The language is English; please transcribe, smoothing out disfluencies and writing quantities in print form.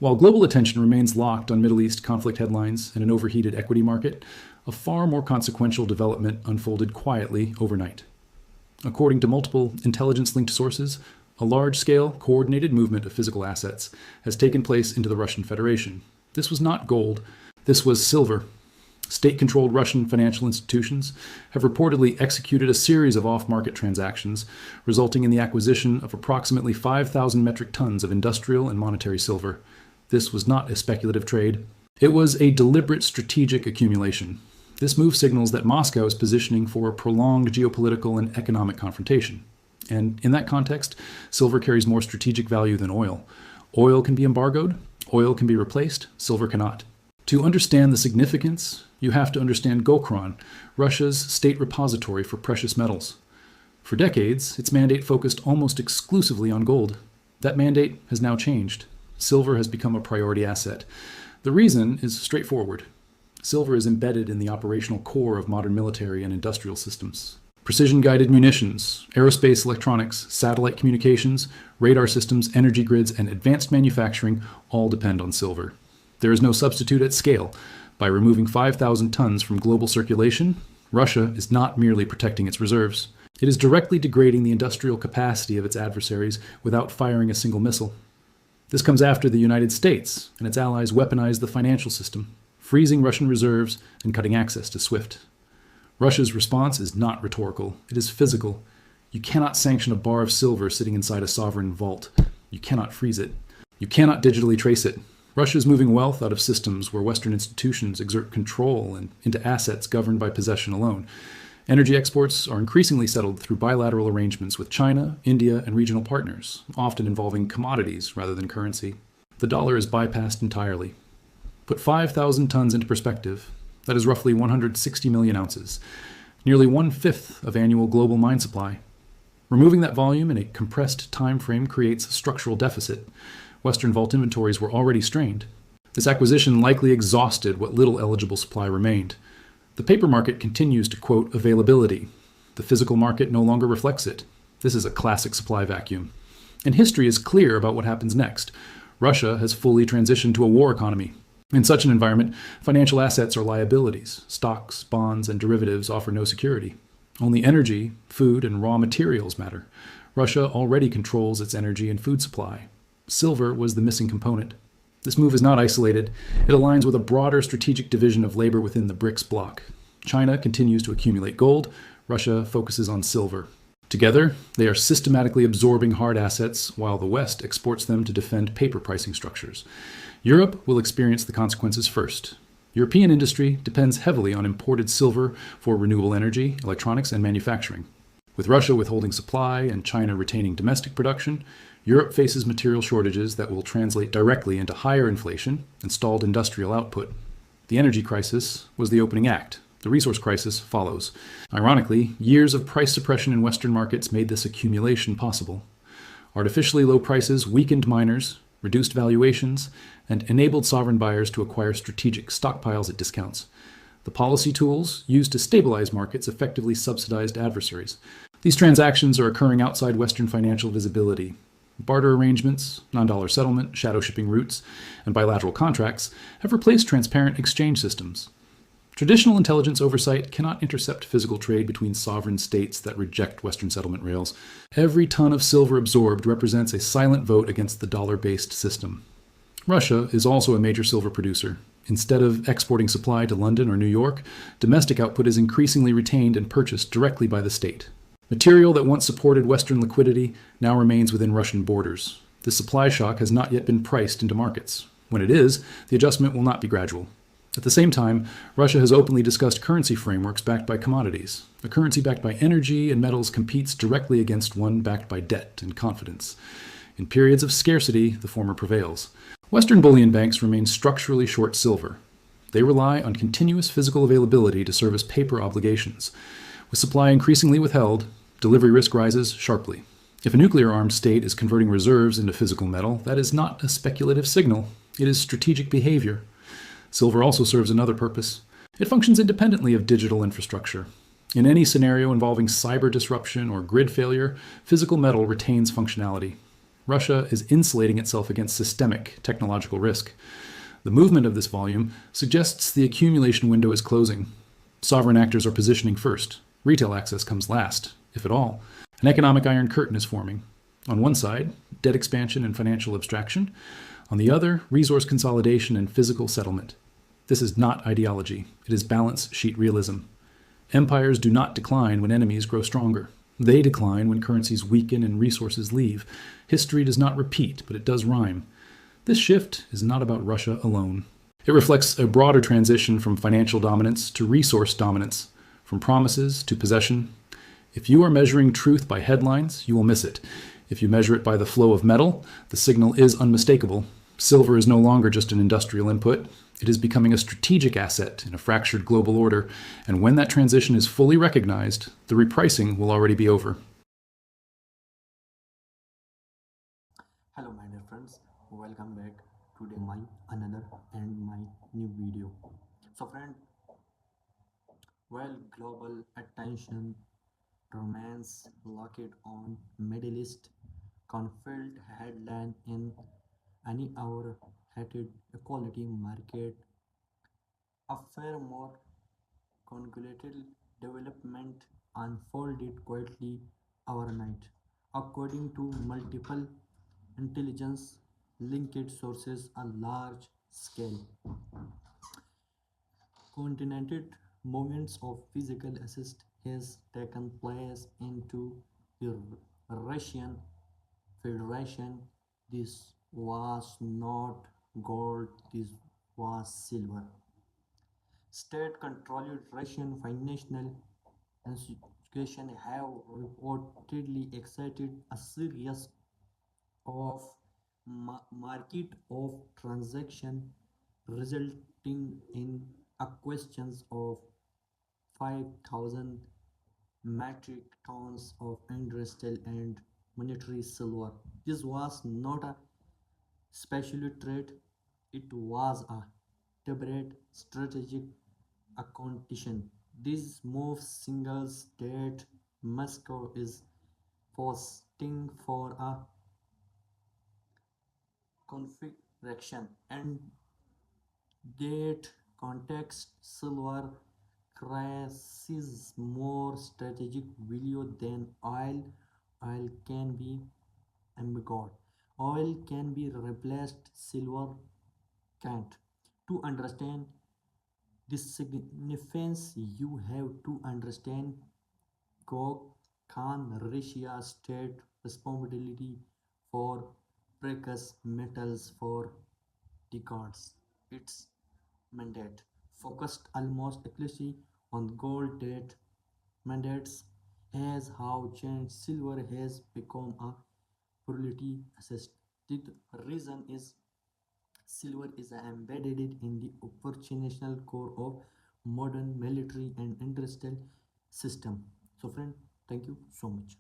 While global attention remains locked on Middle East conflict headlines and an overheated equity market, a far more consequential development unfolded quietly overnight. According to multiple intelligence-linked sources, a large-scale, coordinated movement of physical assets has taken place into the Russian Federation. This was not gold, this was silver. State-controlled Russian financial institutions have reportedly executed a series of off-market transactions, resulting in the acquisition of approximately 5,000 metric tons of industrial and monetary silver. This was not a speculative trade. It was a deliberate strategic accumulation. This move signals that Moscow is positioning for a prolonged geopolitical and economic confrontation. And in that context, silver carries more strategic value than oil. Oil can be embargoed, oil can be replaced, silver cannot. To understand the significance, you have to understand Gokran, Russia's state repository for precious metals. For decades, its mandate focused almost exclusively on gold. That mandate has now changed. Silver has become a priority asset. The reason is straightforward. Silver is embedded in the operational core of modern military and industrial systems. Precision-guided munitions, aerospace electronics, satellite communications, radar systems, energy grids, and advanced manufacturing all depend on silver. There is no substitute at scale. By removing 5,000 tons from global circulation, Russia is not merely protecting its reserves. It is directly degrading the industrial capacity of its adversaries without firing a single missile. This comes after the United States and its allies weaponized the financial system, freezing Russian reserves and cutting access to SWIFT. Russia's response is not rhetorical, it is physical. You cannot sanction a bar of silver sitting inside a sovereign vault. You cannot freeze it. You cannot digitally trace it. Russia is moving wealth out of systems where Western institutions exert control and into assets governed by possession alone. Energy exports are increasingly settled through bilateral arrangements with China, India, and regional partners, often involving commodities rather than currency. The dollar is bypassed entirely. Put 5,000 tons into perspective. That is roughly 160 million ounces, nearly 1/5 of annual global mine supply. Removing that volume in a compressed time frame creates a structural deficit. Western vault inventories were already strained. This acquisition likely exhausted what little eligible supply remained. The paper market continues to quote availability. The physical market no longer reflects it. This is a classic supply vacuum. And history is clear about what happens next. Russia has fully transitioned to a war economy. In such an environment, financial assets are liabilities. Stocks, bonds, and derivatives offer no security. Only energy, food, and raw materials matter. Russia already controls its energy and food supply. Silver was the missing component. This move is not isolated. It aligns with a broader strategic division of labor within the BRICS bloc. China continues to accumulate gold. Russia focuses on silver. Together, they are systematically absorbing hard assets while the West exports them to defend paper pricing structures. Europe will experience the consequences first. European industry depends heavily on imported silver for renewable energy, electronics, and manufacturing. With Russia withholding supply and China retaining domestic production, Europe faces material shortages that will translate directly into higher inflation and stalled industrial output. The energy crisis was the opening act. The resource crisis follows. Ironically, years of price suppression in Western markets made this accumulation possible. Artificially low prices weakened miners, reduced valuations, and enabled sovereign buyers to acquire strategic stockpiles at discounts. The policy tools used to stabilize markets effectively subsidized adversaries. These transactions are occurring outside Western financial visibility. Barter arrangements, non-dollar settlement, shadow shipping routes, and bilateral contracts have replaced transparent exchange systems. Traditional intelligence oversight cannot intercept physical trade between sovereign states that reject Western settlement rails. Every ton of silver absorbed represents a silent vote against the dollar-based system. Russia is also a major silver producer. Instead of exporting supply to London or New York, domestic output is increasingly retained and purchased directly by the state. Material that once supported Western liquidity now remains within Russian borders. This supply shock has not yet been priced into markets. When it is, the adjustment will not be gradual. At the same time, Russia has openly discussed currency frameworks backed by commodities. A currency backed by energy and metals competes directly against one backed by debt and confidence. In periods of scarcity, the former prevails. Western bullion banks remain structurally short silver. They rely on continuous physical availability to service paper obligations. With supply increasingly withheld, delivery risk rises sharply. If a nuclear-armed state is converting reserves into physical metal, that is not a speculative signal. It is strategic behavior. Silver also serves another purpose. It functions independently of digital infrastructure. In any scenario involving cyber disruption or grid failure, physical metal retains functionality. Russia is insulating itself against systemic technological risk. The movement of this volume suggests the accumulation window is closing. Sovereign actors are positioning first. Retail access comes last, if at all. An economic iron curtain is forming. On one side, debt expansion and financial abstraction. On the other, resource consolidation and physical settlement. This is not ideology. It is balance sheet realism. Empires do not decline when enemies grow stronger. They decline when currencies weaken and resources leave. History does not repeat, but it does rhyme. This shift is not about Russia alone. It reflects a broader transition from financial dominance to resource dominance, from promises to possession. If you are measuring truth by headlines, you will miss it. If you measure it by the flow of metal, the signal is unmistakable. Silver is no longer just an industrial input. It is becoming a strategic asset in a fractured global order, and when that transition is fully recognized, the repricing will already be over. Hello my dear friends, welcome back today my another and my new video. So friend, global attention remains locked on Middle East conflict headline in any hour headed equality market, a far more congulated development unfolded quietly overnight. According to multiple intelligence linked sources, a large scale coordinated movements of physical assist has taken place into the Russian Federation. This was not gold, this was silver. State-controlled Russian financial institutions have reportedly excited a series of market of transaction resulting in acquisitions of 5,000 metric tons of industrial and monetary silver. This was not a special trade, it was a deliberate strategic acquisition. This move signals that Moscow is posting for a configuration and that context silver carries more strategic value than oil. Oil can be ambiguous. Oil can be replaced, silver can't. To understand this significance, you have to understand Gog Khan Russia's state responsibility for precious metals for decades. Its mandate focused almost exclusively on gold debt mandates as how changed silver has become a priority asset. The reason is silver is embedded in the operational core of modern military and industrial system. So friend, thank you so much.